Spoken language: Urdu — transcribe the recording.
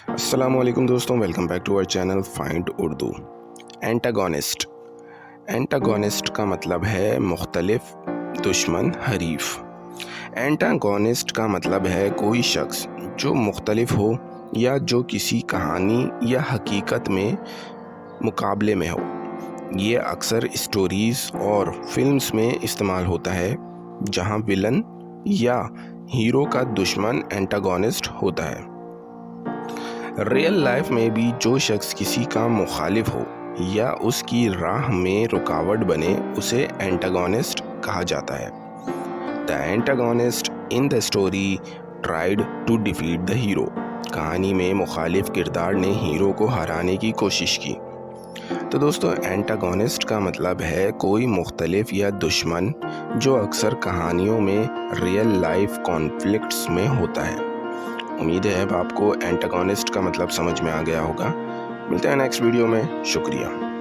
السلام علیکم دوستوں، welcome back to our channel find Urdu. Antagonist کا مطلب ہے مختلف، دشمن، حریف۔ اینٹاگونسٹ کا مطلب ہے کوئی شخص جو مختلف ہو یا جو کسی کہانی یا حقیقت میں مقابلے میں ہو۔ یہ اکثر اسٹوریز اور فلمز میں استعمال ہوتا ہے جہاں ویلن یا ہیرو کا دشمن اینٹاگونسٹ ہوتا ہے۔ ریئل لائف میں بھی جو شخص کسی کا مخالف ہو یا اس کی راہ میں رکاوٹ بنے اسے اینٹاگونسٹ کہا جاتا ہے۔ The antagonist in the story tried to defeat the hero۔ کہانی میں مخالف کردار نے ہیرو کو ہرانے کی کوشش کی۔ تو دوستو، اینٹاگونسٹ کا مطلب ہے کوئی مختلف یا دشمن جو اکثر کہانیوں میں ریئل لائف کانفلکٹس میں ہوتا ہے۔ امید ہے اب آپ کو اینٹاگونسٹ کا مطلب سمجھ میں آ گیا ہوگا۔ ملتے ہیں نیکسٹ ویڈیو میں، شکریہ۔